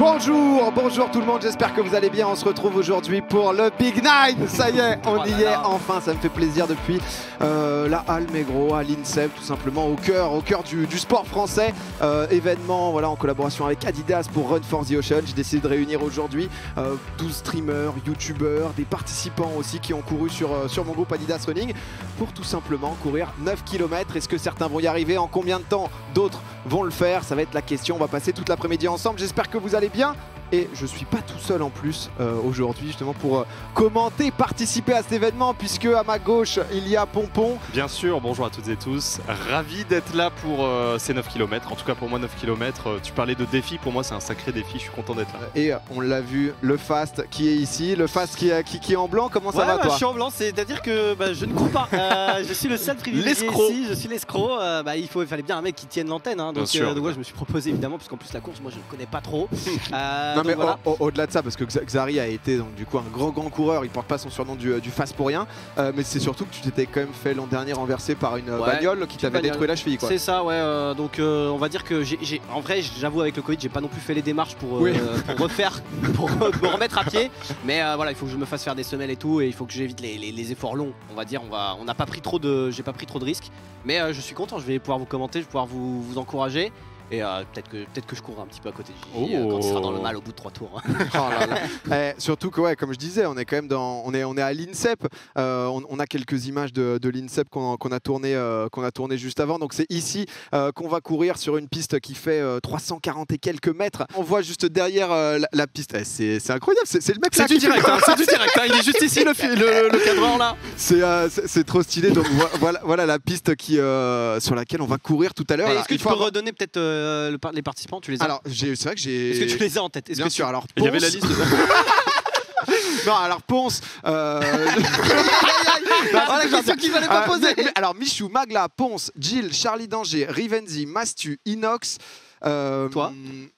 Bonjour tout le monde, j'espère que vous allez bien. On se retrouve aujourd'hui pour le Big Nine. Ça y est, on y est enfin, ça me fait plaisir depuis la Halle Mégro à l'INSEP, tout simplement au cœur du sport français. Événement voilà, en collaboration avec Adidas pour Run for the Ocean. J'ai décidé de réunir aujourd'hui 12 streamers, youtubeurs, des participants aussi qui ont couru sur mon groupe Adidas Running pour tout simplement courir 9 km. Est-ce que certains vont y arriver? En combien de temps d'autres vont le faire? Ça va être la question. On va passer toute l'après-midi ensemble. J'espère que vous allez bien. Et je suis pas tout seul en plus aujourd'hui justement pour commenter, participer à cet événement, puisque à ma gauche il y a Pompon. Bien sûr, bonjour à toutes et tous, ravi d'être là pour ces 9 km, en tout cas pour moi 9 km, tu parlais de défi, pour moi c'est un sacré défi, je suis content d'être là. Et on l'a vu, le Fast qui est ici, le Fast qui est en blanc, comment ça va toi? Je suis en blanc, c'est-à-dire que je ne cours pas, je suis le seul privilégié ici, je suis l'escroc, il fallait bien un mec qui tienne l'antenne, hein, donc ouais, je me suis proposé évidemment, puisqu'en plus la course moi je ne connais pas trop. Non mais voilà. au-delà de ça, parce que Xari a été donc du coup un grand coureur, il porte pas son surnom du Fast pour rien, mais c'est surtout que tu t'étais quand même fait l'an dernier renverser par une bagnole qui t'avait détruit la cheville quoi. C'est ça, ouais, donc on va dire que en vrai j'avoue avec le Covid j'ai pas non plus fait les démarches pour me remettre à pied, mais voilà, il faut que je me fasse faire des semelles et tout, et il faut que j'évite les efforts longs, on va dire, on n'a pas pris trop de, j'ai pas pris trop de risques, mais je suis content, je vais pouvoir vous commenter, je vais pouvoir vous encourager. Et peut-être que je cours un petit peu à côté de Gigi quand il sera dans le mal au bout de 3 tours. Oh là là. Surtout que ouais, comme je disais, on est quand même on est à l'INSEP. On a quelques images de l'INSEP qu'on a tourné juste avant. Donc c'est ici qu'on va courir sur une piste qui fait 340 et quelques mètres. On voit juste derrière la piste. C'est incroyable. C'est le mec là. C'est du direct. C'est du direct. Il est juste ici le cadreur là. C'est trop stylé. Donc voilà la piste sur laquelle on va courir tout à l'heure. Est-ce que tu peux redonner peut-être les participants, tu les as? Alors, c'est vrai que j'ai... Est-ce que tu les as en tête? Bien sûr, alors il y avait la liste de... Non, alors Ponce... voilà la question qu'il fallait pas poser. Alors, Michou, Magla, Ponce, Jill, Charlie Danger, Rivenzi, Mastu, Inox... Toi?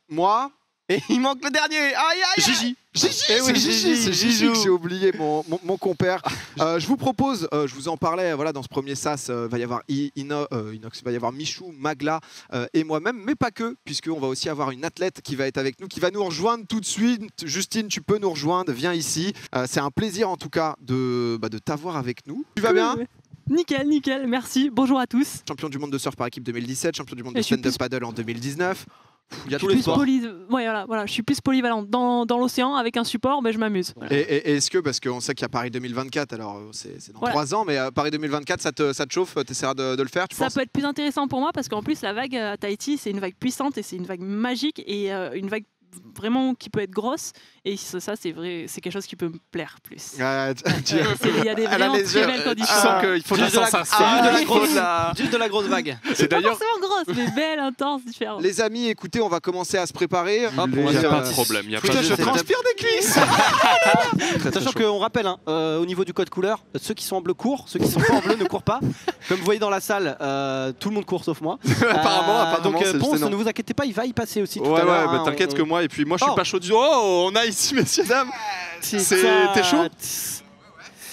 Moi... Et il manque le dernier. Aïe aïe. Gigi. C'est Gigi que j'ai oublié, mon compère. Je vous propose, je vous en parlais voilà, dans ce premier sas, va y avoir Inox, va y avoir Michou, Magla et moi-même, mais pas que, puisqu'on va aussi avoir une athlète qui va être avec nous, qui va nous rejoindre tout de suite. Justine, tu peux nous rejoindre, viens ici. C'est un plaisir en tout cas de t'avoir avec nous. Tu vas bien? Nickel, merci, bonjour à tous. Champion du monde de surf par équipe 2017, champion du monde de stand-up paddle en 2019. Il y a tous les sports. Voilà, je suis plus polyvalente dans l'océan avec un support, mais je m'amuse. Voilà. Et est-ce que, parce qu'on sait qu'il y a Paris 2024, alors c'est dans 3 ans, mais Paris 2024, ça te chauffe, tu essaieras de le faire, tu penses? Ça peut être plus intéressant pour moi parce qu'en plus la vague à Tahiti, c'est une vague puissante et c'est une vague magique et une vague vraiment qui peut être grosse, et ça c'est vrai, c'est quelque chose qui peut me plaire plus. Il y a des vraiment très belles conditions. Je sens qu'il faut juste de la grosse vague. C'est d'ailleurs pas forcément grosse, mais belle, intense, différente. Les amis, écoutez, on va commencer à se préparer. Il n'y a pas de problème. Je transpire des cuisses. Sachant qu'on rappelle, au niveau du code couleur, ceux qui sont en bleu courent, ceux qui sont pas en bleu ne courent pas. Comme vous voyez dans la salle, tout le monde court sauf moi. Apparemment, donc Ponce, ne vous inquiétez pas, il va y passer aussi tout à l'heure. Ouais, t'inquiète que moi, et puis moi je suis pas chaud du... Oh, on a ici, messieurs, dames. T'es chaud?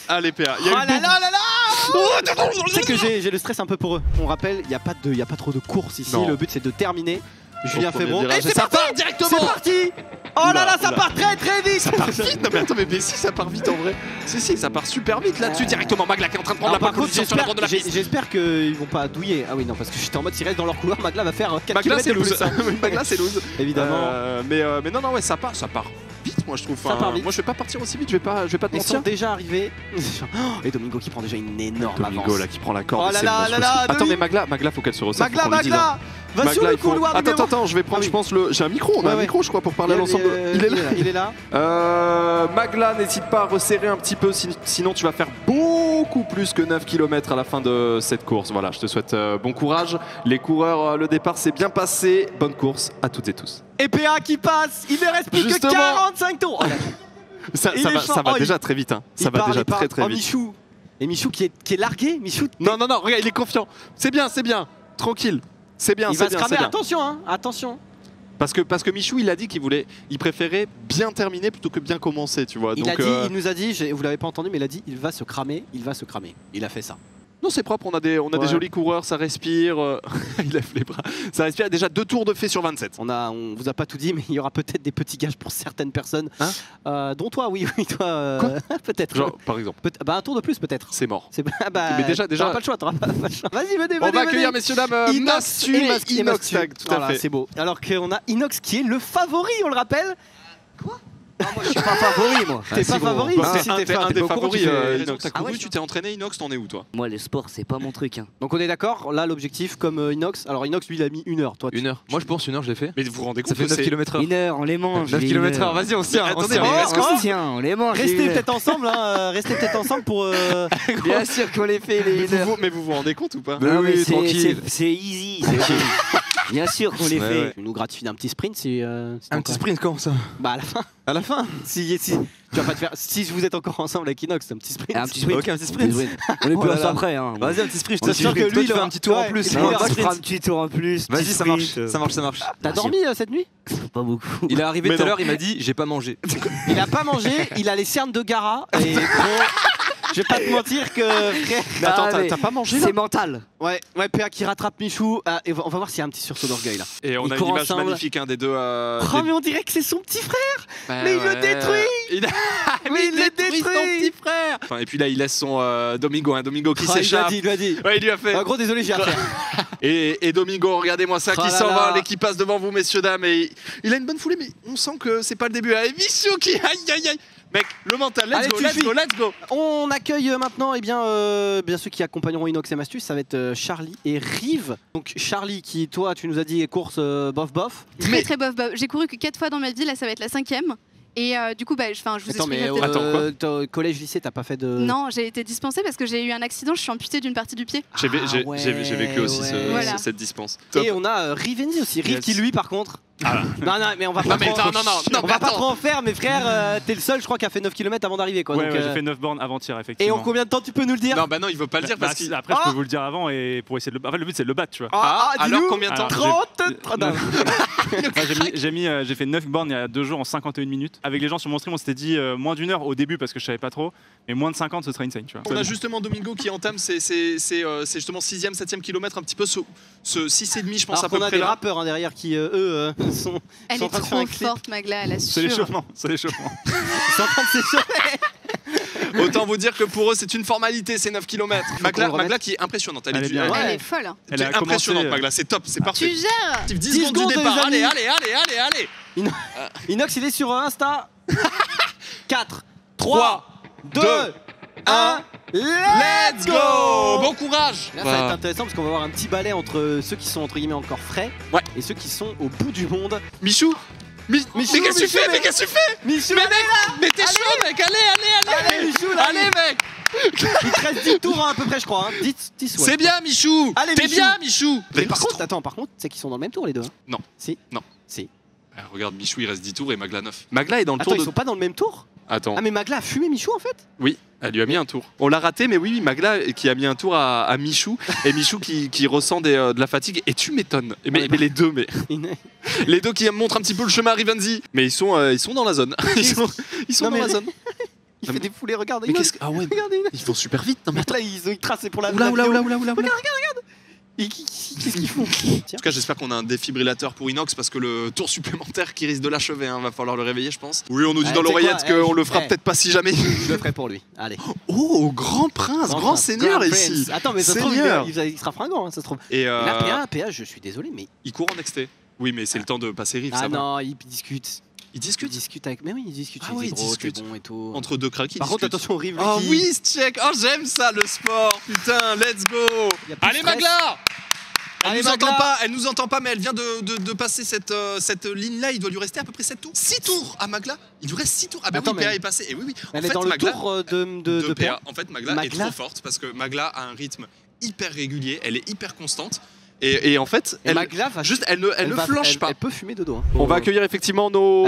Allez, PA. Oh là là là là. Tu sais que j'ai le stress un peu pour eux. On rappelle, il n'y a pas trop de courses ici. Le but c'est de terminer. Julien Febron. Et ça part directement. C'est parti. Oh là là, ça part très vite. Ça part vite. Non mais attends, mais si ça part vite en vrai. Si, ça part super vite là-dessus directement. Magla qui est en train de prendre la position sur la bande de la piste. J'espère qu'ils vont pas douiller. Ah oui, non, parce que j'étais en mode s'ils restent dans leur couloir, Magla va faire 4 Magla km de plus. Magla c'est loose. Évidemment. Mais non, ouais, ça part vite, moi je trouve. Ça part vite. Moi je vais pas partir aussi vite, je vais pas te mentir. Ils sont déjà arrivés. Et Domingo qui prend déjà une énorme avance. Domingo là qui prend la corde. Oh là là là là. Attends, mais Magla faut qu'elle se ressasse. Magla va sur le couloir. Attends, je vais prendre, je pense, j'ai un micro, on a un micro je crois pour parler à l'ensemble. Il est là. Magla, n'hésite pas à resserrer un petit peu, sinon tu vas faire beaucoup plus que 9 km à la fin de cette course. Voilà, je te souhaite bon courage. Les coureurs, le départ s'est bien passé. Bonne course à toutes et tous. Et PA qui passe, il ne reste plus que 45 tours. Ça va déjà très vite. Ça va déjà très vite. Michou. Et Michou qui est largué. Michou. Non, regarde, il est confiant. C'est bien. Tranquille. C'est bien, il va se cramer, attention. Parce que Michou, il a dit qu'il préférait bien terminer plutôt que bien commencer, tu vois. Il nous a dit, vous l'avez pas entendu, mais il a dit il va se cramer. Il a fait ça. Non, c'est propre, on a des jolis coureurs, ça respire. Il lève les bras. Ça respire. Déjà 2 tours de fait sur 27. On vous a pas tout dit, mais il y aura peut-être des petits gages pour certaines personnes. Dont toi, oui, toi. Peut-être. Genre, par exemple. Un tour de plus, peut-être. C'est mort. Mais déjà. T'auras pas le choix. Vas-y, venez. On va accueillir, messieurs, dames, Mastu et Inox. Tout à fait. C'est beau. Alors qu'on a Inox qui est le favori, on le rappelle. Quoi? Non, moi je suis pas favori, moi. T'es pas favori? C'est un des favoris. Inox, t'as couru, tu t'es entraîné, Inox, t'en es où toi? Moi, le sport, c'est pas mon truc. Donc on est d'accord, là l'objectif comme Inox. Alors Inox, lui, il a mis 1 heure. Toi, 1 heure. Moi je pense 1 heure, je l'ai fait. Mais vous vous rendez compte? Ça fait 9 km/h. 1 heure, on les mange. 9 km/h, vas-y, on se tient. Attendez, on les mange. Restez peut-être ensemble, restez peut-être ensemble pour. Bien sûr qu'on les fait, les 1 heure. Mais vous vous rendez compte ou pas? Oui, tranquille. C'est easy. Bien sûr qu'on les fait. Tu nous gratifies d'un petit sprint si. Un petit sprint, comment ça? Bah à la fin. À la fin? Si tu vas pas te faire. Si vous êtes encore ensemble avec Inox, c'est un petit sprint. Un petit sprint. Ok, un petit sprint. On est plus à ça après. Vas-y, un petit sprint. C'est sûr que lui, il fait un petit tour en plus. Moi, je ferai un petit tour en plus. Vas-y, ça marche. T'as dormi cette nuit? Pas beaucoup. Il est arrivé tout à l'heure, il m'a dit j'ai pas mangé. Il a pas mangé, il a les cernes de Gara. Et je vais pas te mentir que. Attends, t'as pas mangé là? C'est mental. Ouais, PA qui rattrape Michou. Et on va voir s'il y a un petit sursaut d'orgueil là. Et on Ils a une courent image ensemble. magnifique des deux. Oh, mais on dirait que c'est son petit frère! Mais il le détruit! Mais il le détruit! Son petit frère! Enfin, et puis là, il laisse son Domingo, Domingo qui s'échappe. Il lui a dit. Ouais, il lui a fait. En gros, désolé, j'ai à faire. Et Domingo, regardez-moi ça, qui s'en va, qui passe devant vous, messieurs, dames. Et il a une bonne foulée, mais on sent que c'est pas le début. Allez, Michou qui. Aïe! Mec, le mental, let's go! On accueille maintenant bien ceux qui accompagneront Inox et Mastus, ça va être Charlie et Rive. Donc Charlie qui, toi, tu nous as dit course bof. Très bof. J'ai couru que 4 fois dans ma vie, là ça va être la 5e. Et du coup, je vous explique. Attends, collège, lycée, t'as pas fait de... Non, j'ai été dispensée parce que j'ai eu un accident, je suis amputée d'une partie du pied. J'ai vécu aussi cette dispense. Et on a Rivenzi aussi, Rive qui lui par contre... Non, mais on va pas on va pas trop en faire, mes frères. T'es le seul, je crois, qui a fait 9 km avant d'arriver. Ouais, j'ai fait 9 bornes avant-hier, effectivement. Et en combien de temps tu peux nous le dire? Non, il veut pas le dire parce que. Après, je peux vous le dire avant et pour essayer de le. En fait, le but, c'est de le battre, tu vois. Alors combien de temps? 30. J'ai fait 9 bornes il y a 2 jours en 51 minutes. Avec les gens sur mon stream, on s'était dit moins d'1 heure au début parce que je savais pas trop. Mais moins de 50, ce serait insane, tu vois. On a justement Domingo qui entame c'est justement 6e, 7e kilomètre, un petit peu ce 6,5, je pense, à peu près. On a des rappeurs derrière qui, eux, sont. Elle est trop forte, Magla, elle assure. C'est l'échauffement. Ils sont en train de s'échauffer. Autant vous dire que pour eux, c'est une formalité, ces 9 km. Magla qui est impressionnante. Elle est folle. Elle est impressionnante, Magla, c'est top, c'est parfait. Tu gères. 10 secondes du départ, allez. Inox, il est sur Insta. 4, 3, 2, 1, let's go! Bon courage! Là, ça va être intéressant parce qu'on va avoir un petit balai entre ceux qui sont entre guillemets encore frais et ceux qui sont au bout du monde. Michou! Mais qu'est-ce que tu fais? Michou, mais t'es chaud, mec! Allez, Michou, là, allez, mec! Il te reste 10 tours à peu près, je crois. 10 ouais. C'est bien, Michou! Allez, t'es bien, Michou! Mais par contre, c'est qu'ils sont dans le même tour, les deux. Non. Si. Regarde, Michou, il reste 10 tours et Magla 9. Magla est dans le tour ils sont pas dans le même tour? Attends. Ah, mais Magla a fumé Michou en fait? Oui, elle lui a mis un tour. On l'a raté, mais oui, Magla qui a mis un tour à Michou. Et Michou qui ressent de la fatigue. Et tu m'étonnes. Mais les deux, les deux qui montrent un petit peu le chemin à Rivenzi. Mais ils sont dans la zone. Ils sont dans la zone. Il fait des foulées, regarde. Mais qu'est-ce que. Ah ouais, ils vont super vite. Non, mais là, ils ont tracé pour la. Oula. Regarde. Qu'est-ce qu'ils font? En tout cas, j'espère qu'on a un défibrillateur pour Inox parce que le tour supplémentaire qui risque de l'achever, va falloir le réveiller, je pense. Oui, on nous dit dans l'oreillette qu'on le fera peut-être pas si jamais. Je le ferai pour lui. Allez. Oh, grand prince, grand seigneur ici. Attends, mais ça se trouve, il sera fringant, ça se trouve. Et là, PA, je suis désolé, mais. Il court en XT. Oui, mais c'est le temps de passer Rive, ça va. Non, il discute. Il discute avec. Mais oui, il discute. Ah oui, il discute. Bon et tout. Entre deux cracks, Par contre, attention, Rive. Oh oui, check. Oh, j'aime ça, le sport. Putain, let's go. Allez, Magla. Elle nous entend pas, mais elle vient de passer cette ligne-là. Il doit lui rester à peu près 7 tours. 6 tours à Magla. Il lui reste 6 tours. Ah bah oui, PA est passé. Et oui. Elle est dans le tour de PA. En fait, Magla est trop forte parce que Magla a un rythme hyper régulier. Elle est hyper constante. Et en fait, elle ne flanche pas. Elle peut fumer de dos. On va accueillir effectivement nos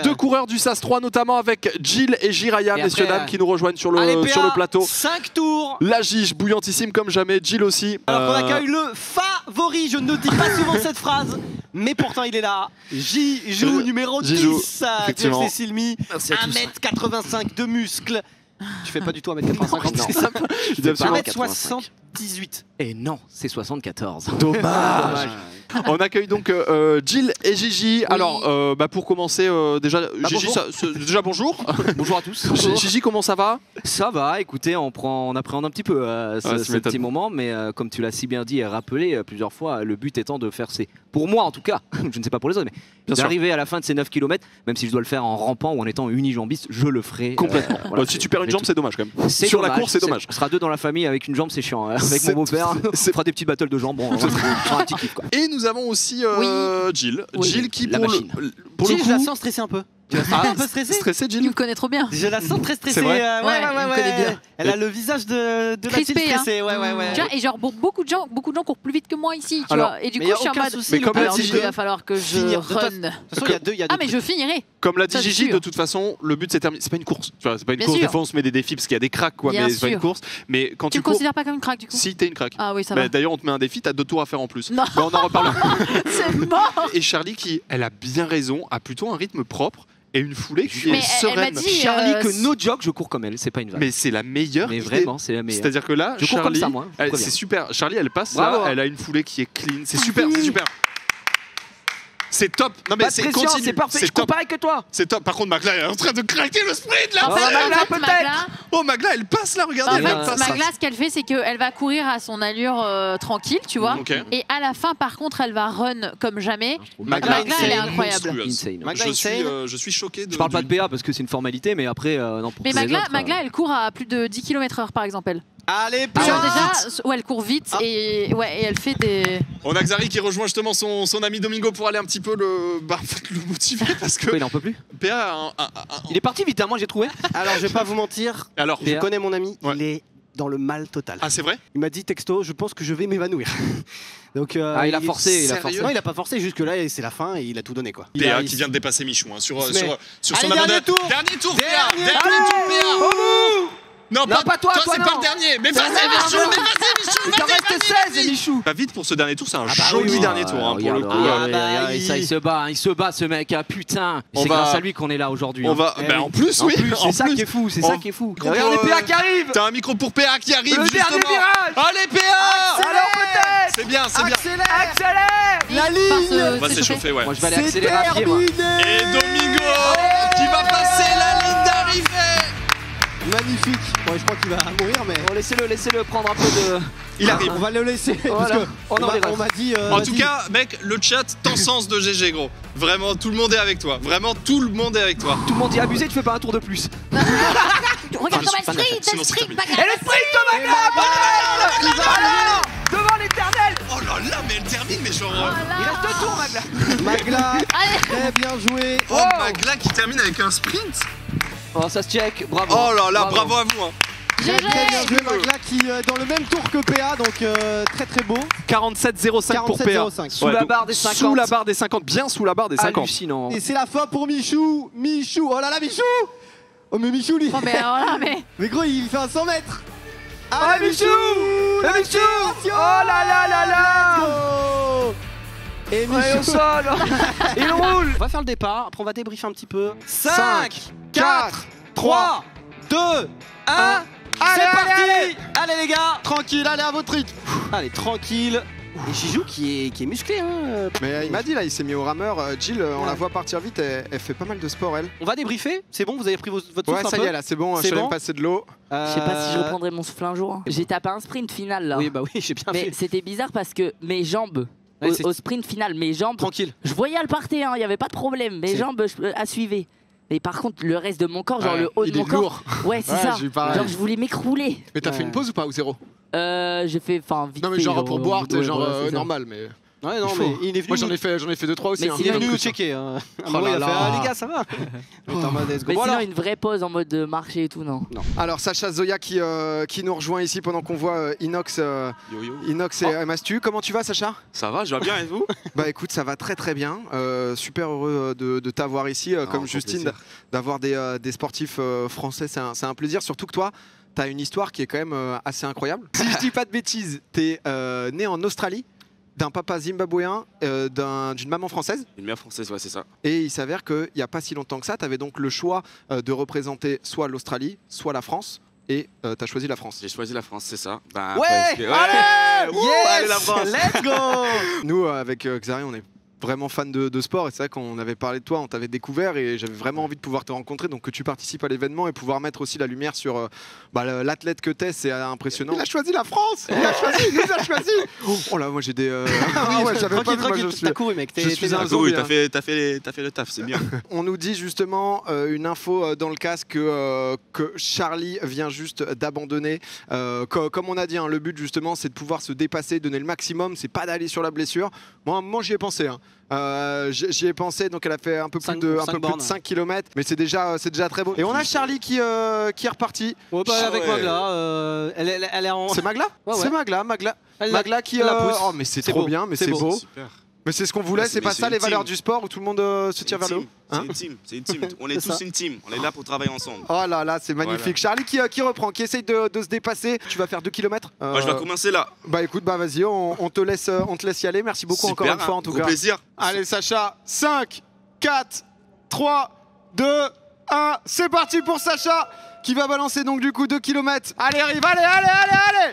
deux coureurs du SAS 3, notamment avec Jill et Jiraya, messieurs dames, qui nous rejoignent sur le plateau. 5 tours. La Gige, bouillantissime comme jamais, Jill aussi. Alors qu'on accueille le favori, je ne dis pas souvent cette phrase, mais pourtant il est là. Jijou, numéro 10, Jeff Silmi, 1m85 de muscles. Tu fais pas du tout 1m85, non. 1m60. 18. Et non, c'est 74. Dommage. On accueille donc Jill et Gigi. Alors, pour commencer, déjà, Gigi, déjà bonjour. Bonjour à tous. Gigi, comment ça va? Ça va, écoutez, on appréhende un petit peu ce petit moment, mais comme tu l'as si bien dit et rappelé plusieurs fois, le but étant de faire pour moi en tout cas, je ne sais pas pour les autres, mais d'arriver à la fin de ces 9 km, même si je dois le faire en rampant ou en étant unijambiste, je le ferai. Complètement. Voilà, si tu perds une jambe, c'est dommage quand même. Sur la course, c'est dommage. On sera 2 dans la famille, avec une jambe, c'est chiant. Avec mon beau-père, on fera des petits battles de jambes, on fera un petit kiff, quoi. Et nous avons aussi Jill. Jill qui, la pour machine. Pour Jill, le coup, je la sens stressée un peu. Tu la sens un peu stressée? Stressée, Jill? Tu me connais trop bien. Je la sens très stressée. C'est vrai ouais. il me connaît bien. Elle a le visage de la Crispé, petite stressée. Ouais. Tu vois, et genre beaucoup de gens courent plus vite que moi ici, tu Alors, vois. Et du mais coup, y a je suis en aucun mode. souci, mais comme Alors l'a du dit coup, il va falloir que je finir. De toute run. façon, il y a deux. Ah, mais je finirai. Comme l'a dit Ça, c'est Gigi, sûr. de toute façon, le but c'est terminé. C'est pas une course. Tu vois, c'est pas une Bien course. sûr. Des fois, on se met des défis parce qu'il y a des cracks, quoi. Bien Mais c'est pas une sûr. course. Mais quand Tu tu me cours, considères pas comme une craque du coup? si t'es une craque. Ah oui, ça va. D'ailleurs, on te met un défi. T'as 2 tours à faire en plus. Non. Mais on en reparle. C'est mort. Et Charlie, qui, elle a bien raison, a plutôt un rythme propre et une foulée qui Mais est elle m'a sereine. dit. Charlie, que no joke, je cours comme elle, c'est pas une vanne. Mais c'est la meilleure. Mais idée. vraiment, c'est la meilleure. C'est-à-dire que là, Je cours comme Charlie, ça, moi. c'est super. Charlie, elle passe Bravo. là, elle a une foulée qui est clean. C'est super, c'est super. C'est top. Non mais Pas de pression, continue. c'est parfait, je cours top. pareil que toi. C'est top. Par contre, Magla est en train de craquer le sprint là. En fait, Magla, Magla, Oh Magla, elle passe là. Regardez, en elle fait, passe. Magla, ce qu'elle fait, c'est qu'elle va courir à son allure tranquille, tu vois. Ok. Et à la fin, par contre, elle va run comme jamais. Magla, Magla, elle est c'est incroyable. monstrueuse. Insane. Magla, Je suis choqué de. Je parle pas de PA parce que c'est une formalité, mais après, non, pour Mais tous les Magla, autres, Magla, elle court à plus de 10 km/h par exemple. Elle. Allez, Genre Pierre. déjà, ouais, elle court vite et elle fait des. On a Xari qui rejoint justement son ami Domingo pour aller un petit peu le motiver parce que Pourquoi il en peut plus PA a Il est parti vite, hein, moi j'ai trouvé. Alors, je vais pas vous mentir. Alors, Je connais mon ami. Ouais. Il est dans le mal total. ah c'est vrai? Il m'a dit texto, je pense que je vais m'évanouir. Donc, Il a forcé, Non, il a pas forcé. Jusque là, c'est la fin et il a tout donné quoi. PA qui vient de dépasser Michou hein, sur Mais- son Allez, abandon. dernier tour. Dernier tour, PA. Dernier Dernier tour, PA. Non, pas toi, c'est non. pas le dernier. Mais vas-y, Michou, mais vas-y, Michou. Il t'en reste 16, Michou. Pas vite pour ce dernier tour, c'est un bah joli oui. dernier tour hein, pour le coup. Il se bat ce mec, ah, putain. On C'est va- grâce à lui qu'on est là aujourd'hui. On hein. va, en plus, En oui, plus, en c'est ça plus. qui est fou, c'est On- ça qui est fou. Micro Regardez pour, PA qui arrive. T'as un micro pour PA qui arrive, Le justement. dernier virage. Allez, PA. Alors peut-être. C'est bien, c'est bien. Accélère. La On va s'échauffer, ouais. Moi je vais aller accélérer à pied, moi. Et Domingo qui va passer la ligne d'arrivée. Magnifique. Bon, je crois qu'il va mourir, mais. Bon, laissez-le prendre un peu de. Il arrive. On va le laisser. Voilà. Parce que Oh non, on m'a dit. En tout cas, mec, le chat t'encense de GG, gros. Vraiment, tout le monde est avec toi. Vraiment, tout le monde est avec toi. Tout le monde est abusé, tu fais pas un tour de plus. Regarde comme elle sprint, Sinon, elle c'est sprint, terminé. Magla. Et le sprint de Magla. Devant l'éternel. Oh là là, mais elle termine, mais genre. Il reste 2 tours, Magla. Magla, très bien joué. Oh, Magla qui termine avec un sprint. Oh, ça se check, bravo. Oh là là, bravo à vous. Hein. Très bien joué Magla qui dans le même tour que PA, donc très très beau. 47,05 pour PA. 47,05. Sous la barre des 50. Sous la barre des 50, bien sous la barre des 50. Hallucinant. Et c'est la fin pour Michou. Michou, oh là là, Michou. Oh mais Michou lui. Oh, mais alors là, mais. Mais gros, il fait un 100 mètres. Allez, Michou. La Michou. accélération. Oh là là là là. Go. Et Ouais, au Michou. sol. Il roule. On va faire le départ, après on va débriefer un petit peu. 5, 4, 3, 2, 1. C'est parti. Allez les gars, tranquille, allez à votre rythme. Allez, tranquille. Et Gigi qui est musclé hein. Mais il m'a dit là, il s'est mis au rameur. Jill, on la voit partir vite, elle fait pas mal de sport elle. On va débriefer, c'est bon, vous avez pris votre souffle Ouais, un ça peu y est là, c'est bon, je C'est suis allé bon me passer de l'eau. Je sais pas si je reprendrai mon souffle un jour. J'ai tapé un sprint final là. Oui, bah oui, j'ai bien Mais fait. c'était bizarre parce que mes jambes, Ouais, c'est- au sprint final, mes jambes, Tranquille. je voyais elles partaient, il n'y avait pas de problème. Mes C'est- jambes, elles suivaient. Mais par contre, le reste de mon corps, genre Ouais, le haut de il mon est corps, lourd. ouais, c'est Ouais, ça. j'ai eu pareil. Genre, je voulais m'écrouler. Mais t'as fait une pause ou pas ou zéro? J'ai fait, enfin, vite. Non mais fait, genre pour boire, t'es ouais, genre voilà, c'est ça. normal mais. Ouais, non, Il mais faut. il est venu. Moi j'en ai fait 2-3 aussi. Mais hein. Il est venu sinon, nous checker. Hein. Oh Moi, il là a là. fait, ah, les gars, ça va. On est en mode, let's go. Mais Bon, sinon, alors, une vraie pause en mode marché et tout, non. Alors Sacha Zoya qui nous rejoint ici pendant qu'on voit Inox, Inox et Mastu. Comment tu vas Sacha? Ça va, je vais bien et vous? Bah écoute, ça va très très bien. Super heureux de t'avoir ici, comme Justine, d'avoir des sportifs français. C'est un plaisir, surtout que toi, t'as une histoire qui est quand même assez incroyable. Si je dis pas de bêtises, t'es né en Australie, d'un papa zimbabwéen, d'une maman française. Une mère française, ouais, c'est ça. Et il s'avère qu'il n'y a pas si longtemps que ça, tu avais donc le choix de représenter soit l'Australie, soit la France. et t'as choisi la France. J'ai choisi la France, c'est ça. Bah, Ouais, allez, yes, allez la France. let's go. Nous, avec Xari, on est vraiment fan de sport et c'est vrai qu'on avait parlé de toi, on t'avait découvert et j'avais vraiment envie de pouvoir te rencontrer, donc que tu participes à l'événement et pouvoir mettre aussi la lumière sur l'athlète que t'es, c'est impressionnant. Il a choisi la France, il nous a choisi. Oh là, moi j'ai des... j'avais pas vu, moi je suis... T'as couru mec, je suis un Oui, zombie. t'as fait le taf, c'est bien. On nous dit justement une info dans le casque que Charlie vient juste d'abandonner. Comme on a dit, hein, le but justement c'est de pouvoir se dépasser, donner le maximum, c'est pas d'aller sur la blessure. Moi j'y ai pensé. Hein. J'y ai pensé, donc elle a fait un peu plus de 5 km, mais c'est déjà très beau. Et on a Charlie qui est reparti. Ouais, bah, avec Magla, elle est en... C'est Magla, ouais. C'est Magla qui la pousse. Oh mais c'est trop beau. bien, mais c'est beau. Super. Mais c'est ce qu'on voulait, Ouais, c'est pas c'est ça les une valeurs team. du sport où tout le monde se tire vers le haut. C'est Hein une team, c'est une team. On est C'est tous ça. une team. On est là pour travailler ensemble. Oh là là, c'est magnifique. Voilà. Charlie qui reprend, qui essaye de se dépasser. Tu vas faire 2 km. Moi, je vais commencer là. Bah écoute, bah vas-y, on te laisse y aller. Merci beaucoup encore une fois en tout gros cas. plaisir. Allez Sacha, 5, 4, 3, 2, 1. C'est parti pour Sacha qui va balancer donc du coup 2 km. Allez, arrive, allez.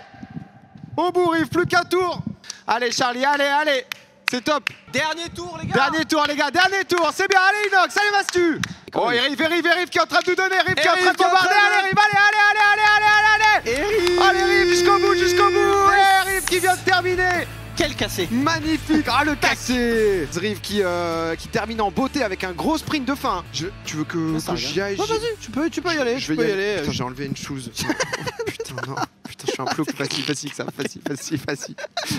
Au bout, Rive, plus qu'un tour. Allez Charlie, allez. C'est top. Dernier tour les gars. Dernier tour les gars, dernier tour. C'est bien, allez Inox, allez Mastu. Oh, Rive qui est en train de nous donner. Rive qui est en train de bombarder. Allez, Rive, allez. Allez Rive, jusqu'au bout. Et Rive qui vient de terminer. Quel cassé. Magnifique. Ah, le cassé. Rive qui termine en beauté avec un gros sprint de fin. Tu veux que j'y aille? Vas-y, tu peux y aller. Je vais y aller. Putain, j'ai enlevé une chose. Putain, non. Putain, je suis un plouc. Facile, ça. Facile.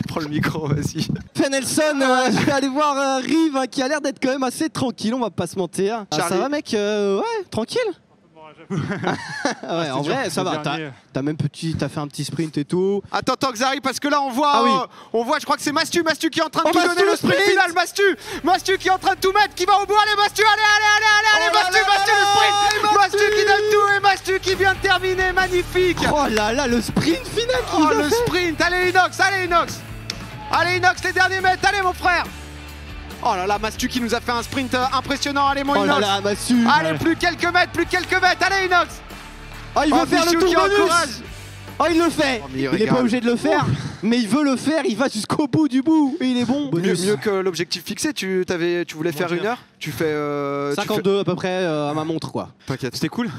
Prends le micro, vas-y. Nelson, je vais aller voir Rive hein, qui a l'air d'être quand même assez tranquille, on va pas se mentir. Ah, ça va mec ouais, tranquille. Ouais, en vrai, ça va. T'as fait un petit sprint et tout. Attends, Xari, parce que là on voit, je crois que c'est Mastu qui est en train de tout donner le sprint final. Mastu qui est en train de tout mettre, qui va au bout. Allez, Mastu, allez, Mastu le sprint. Mastu qui donne tout et Mastu qui vient de terminer, magnifique. Oh là là, le sprint final. Oh le sprint, allez Inox. Allez Inox, les derniers mètres, allez mon frère. Oh là là, Mastu qui nous a fait un sprint impressionnant. Allez mon Inox. Oh là là, Mastu. Allez, plus quelques mètres. Allez Inox. Oh, il veut faire le tour bonus. Oh, il le fait. Oh, il est pas obligé de le faire, mais il veut le faire. Il va jusqu'au bout du bout. Et il est bon. Mieux que l'objectif fixé. Tu voulais faire 1 heure. Tu fais 52 à peu près à ma montre quoi. T'inquiète. C'était cool.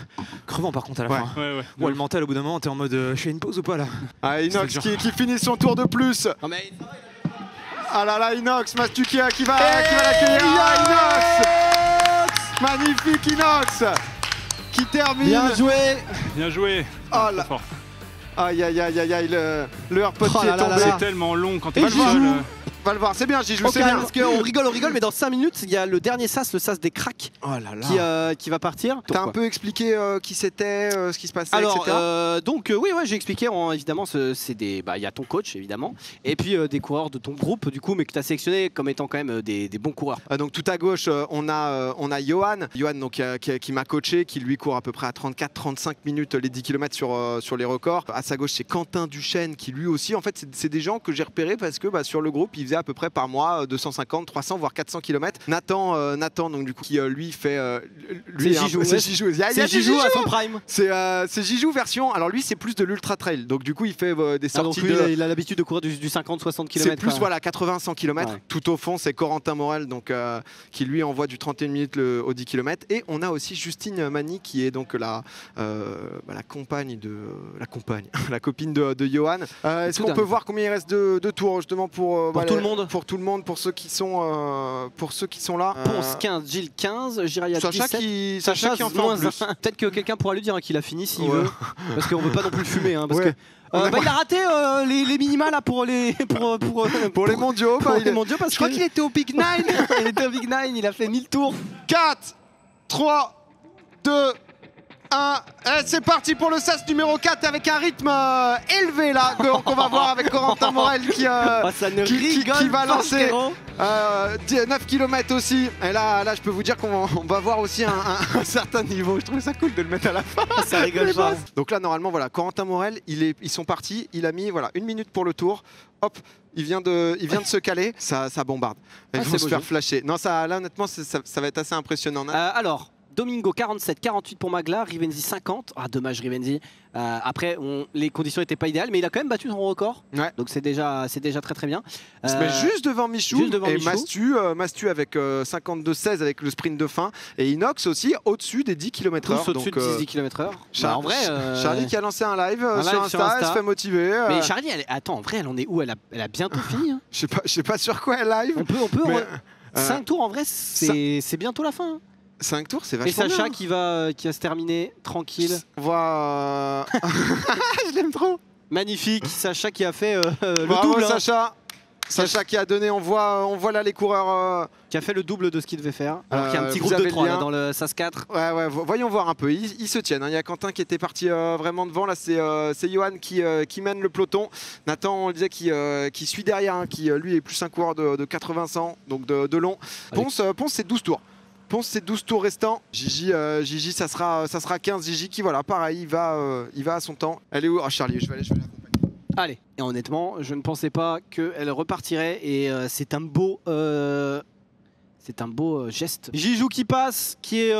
Crevant par contre à la fin. Ouais. Moi le mental au bout d'un moment t'es en mode je fais une pause ou pas là. Ah, Inox qui finit son tour de plus. Non, mais... Ah là là, Inox, Mastu qui va l'accueillir. Ah, Inox. Magnifique Inox qui termine. Bien joué. Oh là. Aïe, le AirPod qui est tombé. C'est tellement long quand t'es seul. Va le voir, c'est bien, j'y joue, c'est bien. Parce qu'on rigole, mais dans 5 minutes, il y a le dernier sas, le sas des cracks, qui va partir. T'as un peu expliqué qui c'était, ce qui se passait, alors, etc. Donc oui, j'ai expliqué. Évidemment, c'est des, il y a ton coach évidemment, et puis des coureurs de ton groupe du coup, mais que t'as sélectionné comme étant quand même des bons coureurs. Donc tout à gauche, on a Johan donc qui m'a coaché, qui lui court à peu près à 34-35 minutes les 10 km sur les records. À sa gauche, c'est Quentin Duchesne qui lui aussi, en fait, c'est des gens que j'ai repérés parce que sur le groupe, ils faisaient à peu près par mois 250, 300 voire 400 km. Nathan donc du coup qui lui fait c'est Jijou. C'est Jijou à son prime. C'est Jijou version. Alors lui c'est plus de l'ultra trail. Donc du coup il fait des sorties il a l'habitude de courir du 50-60 km. C'est plus 80-100 km. Ouais. Tout au fond c'est Corentin Morel donc qui lui envoie du 31 minutes au 10 km. Et on a aussi Justine Mani qui est donc la compagne de la copine de Johan. Est-ce qu'on peut voir combien il reste de tours justement pour tout le monde? Pour tout le monde, pour ceux qui sont là. Ponce 15, Gilles 15, Jiraya 17. Sacha qui en fait en plus. Peut-être que quelqu'un pourra lui dire qu'il a fini s'il veut. Parce qu'on veut pas non plus le fumer. Parce que, il a raté les minima là pour les mondiaux. Je crois qu'il était au Big Nine. Il était au Big Nine, il a fait 1000 tours. 4, 3, 2, 1. C'est parti pour le sas numéro 4 avec un rythme élevé là qu'on va voir avec Corentin Morel qui va lancer 9 km aussi. Et là je peux vous dire qu'on va voir aussi un certain niveau. Je trouve ça cool de le mettre à la fin. Ça rigole pas. Donc là normalement Corentin Morel ils sont partis. Il a mis 1 minute pour le tour. Hop, il vient de se caler. Ça bombarde. Ils vont se faire flasher. Non là honnêtement ça va être assez impressionnant. Alors Domingo 47, 48 pour Magla, Rivenzi 50. Ah dommage Rivenzi. Après les conditions n'étaient pas idéales mais il a quand même battu son record. Ouais. Donc c'est déjà très très bien. Il se met juste devant Michou juste devant et Michou. Mastu avec 52-16 avec le sprint de fin et Inox aussi au-dessus des 10 km/h. Tous au-dessus de 10 km/h. En vrai, Charlie qui a lancé un live sur Insta, elle se fait motiver. Mais Charlie, attends, en vrai, elle en est où? Elle a bientôt fini. Hein. Je sais pas sur quoi elle live. On peut. Mais, 5 tours en vrai, c'est bientôt la fin. Hein. 5 tours, c'est vachement bien. Et Sacha bien. qui va se terminer tranquille. On voit. Je l'aime trop. Magnifique, Sacha qui a fait le Bravo, double. Sacha. Sacha qui a donné, on voit là les coureurs. Qui a fait le double de ce qu'il devait faire. Alors qu'il y a un petit groupe de 3 là, dans le SAS 4. Ouais, voyons voir un peu. Ils se tiennent. Il y a Quentin qui était parti vraiment devant. Là, c'est Johan qui mène le peloton. Nathan, on le disait, qui suit derrière, hein, qui lui est plus un coureur de 80-100, donc de long. Ponce, c'est 12 tours. Ponce, c'est 12 tours restants. Gigi, ça sera 15. Gigi qui, voilà, pareil, il va à son temps. Elle est où? Charlie, je vais l'accompagner. Allez, et honnêtement, je ne pensais pas qu'elle repartirait et c'est un beau geste. Jijou qui passe, qui est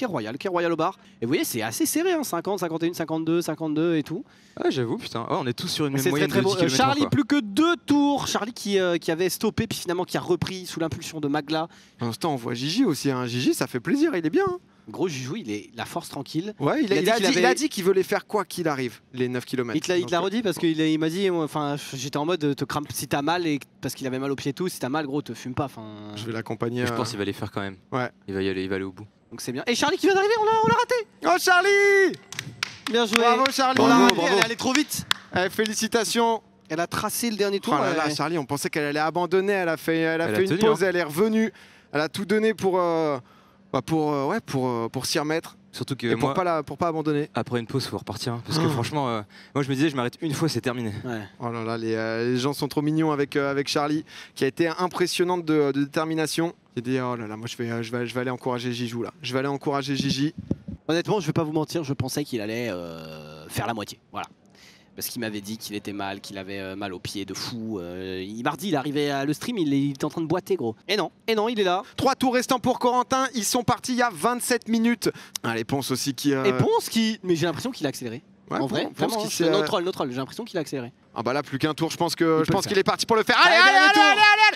royal au bar. Et vous voyez, c'est assez serré, hein, 50, 51, 52, 52 et tout. Ah, j'avoue, putain, on est tous sur une même C'est moyenne très de 10 beau. km/h, Charlie, quoi. plus que 2 tours. Charlie qui avait stoppé, puis finalement qui a repris sous l'impulsion de Magla. Pour l'instant, on voit Gigi aussi. Hein. Gigi, ça fait plaisir, il est bien. Hein. Gros Jijou, il est la force tranquille. Ouais, il a dit qu'il veut les faire quoi qu'il arrive, les 9 km. Il te l'a redit parce qu'il m'a dit, enfin, j'étais en mode te crampe si t'as mal, et parce qu'il avait mal au pied et tout, si t'as mal, gros, te fume pas. Je vais l'accompagner. Je pense qu'il va les faire quand même. Ouais. Il va y aller, il va aller au bout. Donc c'est bien. Et Charlie qui vient d'arriver, on l'a raté. Oh Charlie! Bien joué. Bravo Charlie. On l'a raté, elle est allée trop vite. Félicitations. Elle a tracé le dernier tour. Oh là là, Charlie, on pensait qu'elle allait abandonner. Elle a fait une pause, elle est revenue. Elle a tout donné pour s'y remettre. Surtout que et moi, pour pas abandonner. Après une pause, il faut repartir. Hein, parce que franchement, moi je me disais, je m'arrête une fois, c'est terminé. Ouais. Oh là là, les gens sont trop mignons avec Charlie, qui a été impressionnante de détermination. J'ai dit, oh là là, moi je vais aller encourager Gigi là. Je vais aller encourager Gigi. Honnêtement, je vais pas vous mentir, je pensais qu'il allait faire la moitié. Voilà. Parce qu'il m'avait dit qu'il était mal, qu'il avait mal aux pieds de fou. Mardi, il est arrivé à le stream, il était en train de boiter, gros. Et non, il est là. 3 tours restants pour Corentin. Ils sont partis il y a 27 minutes. Allez, Ponce aussi qui. Et Ponce qui. Mais j'ai l'impression qu'il a accéléré. Ouais, en vrai, Ponce vraiment, qui no troll. J'ai l'impression qu'il a accéléré. Ah bah là, plus qu'un tour, je pense qu'il est parti pour le faire. Allez.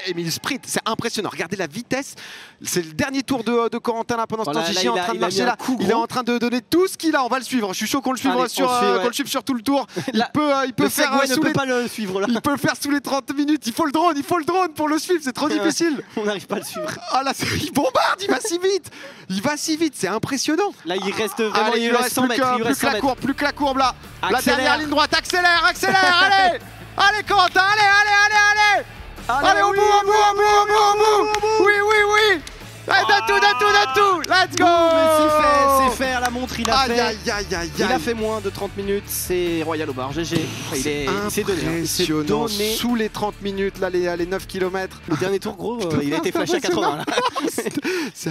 Et mais il sprint, c'est impressionnant. Regardez la vitesse. C'est le dernier tour de Corentin là pendant ce temps. Gigi est en train de marcher là. Il est en train de donner tout ce qu'il a. On va le suivre. Je suis chaud qu'on le suive sur tout le tour. Il peut faire Il peut le faire sous les 30 minutes. Il faut le drone pour le suivre. C'est trop difficile. On n'arrive pas à le suivre. Ah là, il bombarde. Il va si vite. C'est impressionnant. Là, il reste vraiment. Il reste 100 mètres. Plus que la courbe là. La dernière ligne droite. Accélère. Allez Corentin, allez au bout. Oui. Allez, donne tout. Let's go. C'est fait à la montre, il a fait. Il a fait moins de 30 minutes, c'est royal au bar, GG. Il s'est donné. Sous les 30 minutes, là, les 9 km. Le dernier tour, gros, il a été flashé à 80. Là.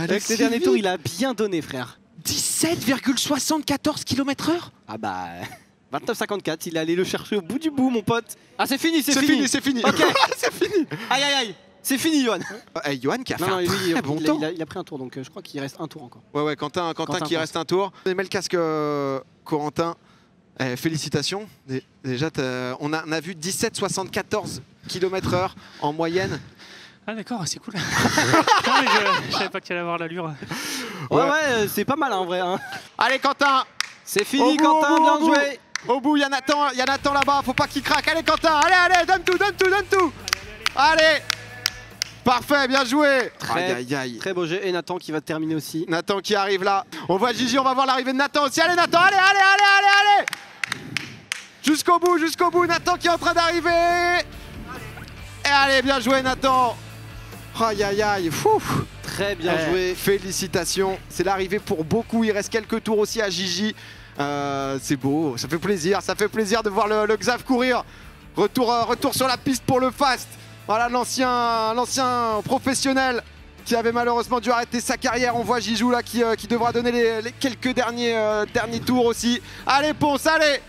Avec les derniers tours, il a bien donné, frère. 17,74 km/h. Ah bah... 29,54, il est allé le chercher au bout du bout, mon pote. Ah, c'est fini. C'est fini. Ok. C'est fini. Aïe. C'est fini, Johan. Johan qui a fait un très bon temps. Il a pris un tour, donc je crois qu'il reste un tour encore. Ouais, Quentin qui reste un tour. On met le casque, Corentin. Félicitations. Déjà, on a vu 17,74 km/h en moyenne. Ah d'accord, c'est cool. Je savais pas qu'il allait avoir l'allure. Ouais, c'est pas mal en vrai. Hein. Allez Quentin. C'est fini Quentin, bien joué. Au bout, il y a Nathan là-bas, faut pas qu'il craque. Allez Quentin, allez, donne tout. Allez. Parfait, bien joué. Très beau jeu. Et Nathan qui va terminer aussi. Nathan qui arrive là. On voit Gigi, on va voir l'arrivée de Nathan aussi. Allez Nathan, allez. Jusqu'au bout, Nathan qui est en train d'arriver. Et allez, bien joué Nathan. Aïe. Très bien joué. Félicitations. C'est l'arrivée pour beaucoup. Il reste quelques tours aussi à Gigi. C'est beau, ça fait plaisir de voir le Xav courir. Retour sur la piste pour le fast. Voilà l'ancien professionnel qui avait malheureusement dû arrêter sa carrière. On voit Gijou là qui devra donner les quelques derniers tours aussi. Allez Ponce, allez.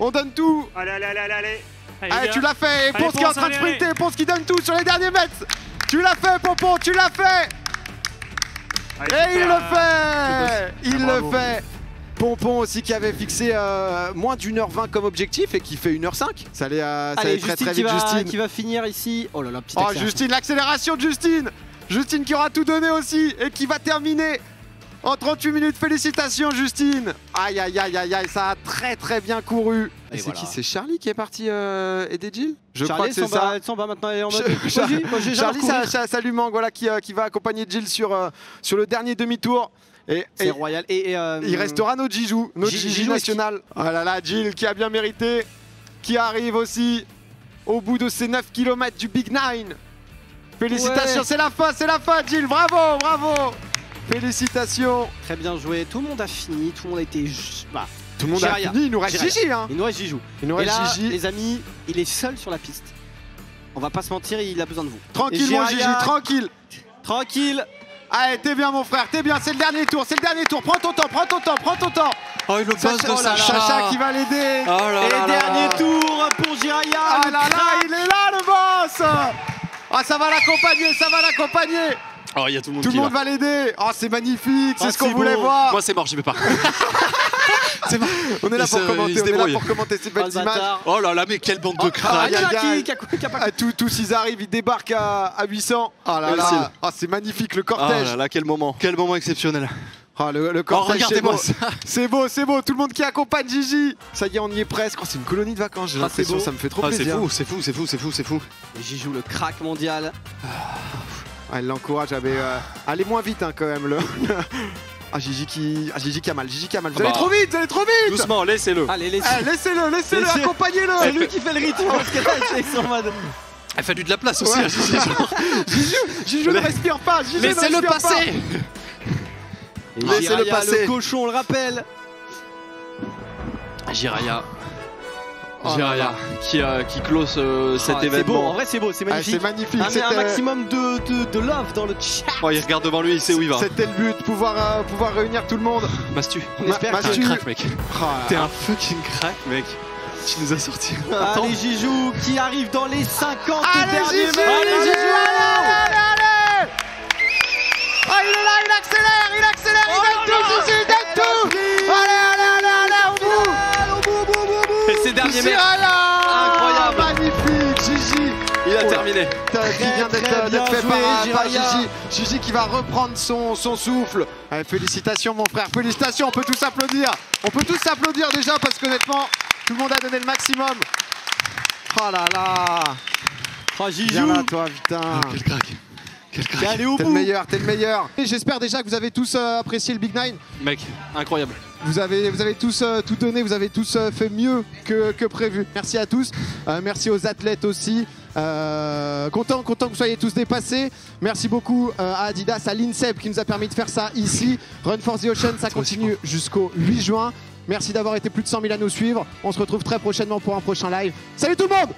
On donne tout. Allez, tu l'as fait. Et Ponce qui est en train de sprinter. Ponce qui donne tout sur les derniers mètres. Tu l'as fait, Pompon, tu l'as fait. Et il le fait. Il le fait. Pompon aussi qui avait fixé moins d'1h20 comme objectif et qui fait 1h05. Ça allait, très très vite, Justine. Qui va finir ici. Oh là là, petite accélération. Justine, l'accélération de Justine. Justine qui aura tout donné aussi et qui va terminer en 38 minutes. Félicitations Justine. Aïe aïe aïe aïe aïe, ça a très très bien couru. Et c'est voilà. Qui? C'est Charlie qui est parti aider Jill? Je crois que c'est ça. Elle s'en va maintenant, elle est en mode. Charlie, ça lui manque, voilà, qui va accompagner Jill sur le dernier demi-tour. C'est royal. Il restera notre Jijou, national. Oh là là, Jill qui a bien mérité, qui arrive aussi au bout de ces 9 km du Big Nine. Félicitations, c'est la fin, Jill, bravo, bravo. Félicitations. Très bien joué, tout le monde a fini, tout le monde a été... Bah, tout le monde a fini, il nous reste Gigi. Hein. Il nous reste Jijou. Et là, les amis, il est seul sur la piste. On va pas se mentir, il a besoin de vous. Tranquille mon Gigi, tranquille. Tranquille. Allez, t'es bien mon frère, t'es bien, c'est le dernier tour, prends ton temps. Oh, il le passe de Sacha qui va l'aider. Oh là là. Et dernier tour pour Jiraya. Ah là là, il est là le boss. Ah, ça va l'accompagner. Oh, il y a tout le monde Tout le monde va l'aider. Oh, c'est magnifique, c'est ce qu'on voulait voir. Moi, c'est mort, j'y vais pas. C'est bon. On est là pour commenter, ces belles images. Oh là là, mais quelle bande de crânes. Tous ils arrivent, ils débarquent à 800. Oh là là, c'est magnifique le cortège. Oh là là, quel moment exceptionnel. Oh, le cortège, regardez-moi ça. C'est beau, tout le monde qui accompagne Gigi. Ça y est, on y est presque. Oh, c'est une colonie de vacances, j'ai l'impression, ça me fait trop plaisir. C'est fou. Gigi joue le crack mondial. Elle l'encourage, allez moins vite hein, quand même. Gigi qui a mal, Vous allez trop vite. Doucement, laissez-le. Allez, laissez-le, accompagnez-le. C'est lui qui fait le rythme. Elle fait de la place aussi. Gigi ne respire pas. Laissez-le passer. Laissez-le passer. Le cochon, on le rappelle. Jiraya qui close cet événement. C'est beau, en vrai c'est beau, c'est magnifique. C'est magnifique. Un maximum de love dans le chat. Oh, il regarde devant lui, il sait où il va. C'était le but, pouvoir réunir tout le monde. Mastu. T'es un crack, mec. T'es un fucking crack, mec. Tu nous as sorti. Allez, Jijou qui arrive dans les 50 Allez, derniers mètres. Allez. Oh, il est là, il accélère, il gagne tout. Allez, au bout. Et ces derniers mètres. Incroyable. Magnifique, Gigi. Il a terminé. Qui vient d'être fait par Gigi. Gigi qui va reprendre son souffle. Allez, félicitations mon frère, félicitations, on peut tous applaudir. Déjà parce qu'honnêtement, tout le monde a donné le maximum. Oh là là. Oh Gigi. Viens là toi, putain. Oh, quel crack. T'es le meilleur. Et j'espère déjà que vous avez tous apprécié le Big Nine. Mec, incroyable. Vous avez tous tout donné, vous avez tous fait mieux que prévu. Merci à tous, merci aux athlètes aussi. Content que vous soyez tous dépassés. Merci beaucoup à Adidas, à l'INSEP qui nous a permis de faire ça ici. Run for the Ocean, ça continue jusqu'au 8 juin. Merci d'avoir été plus de 100 000 à nous suivre. On se retrouve très prochainement pour un prochain live. Salut tout le monde!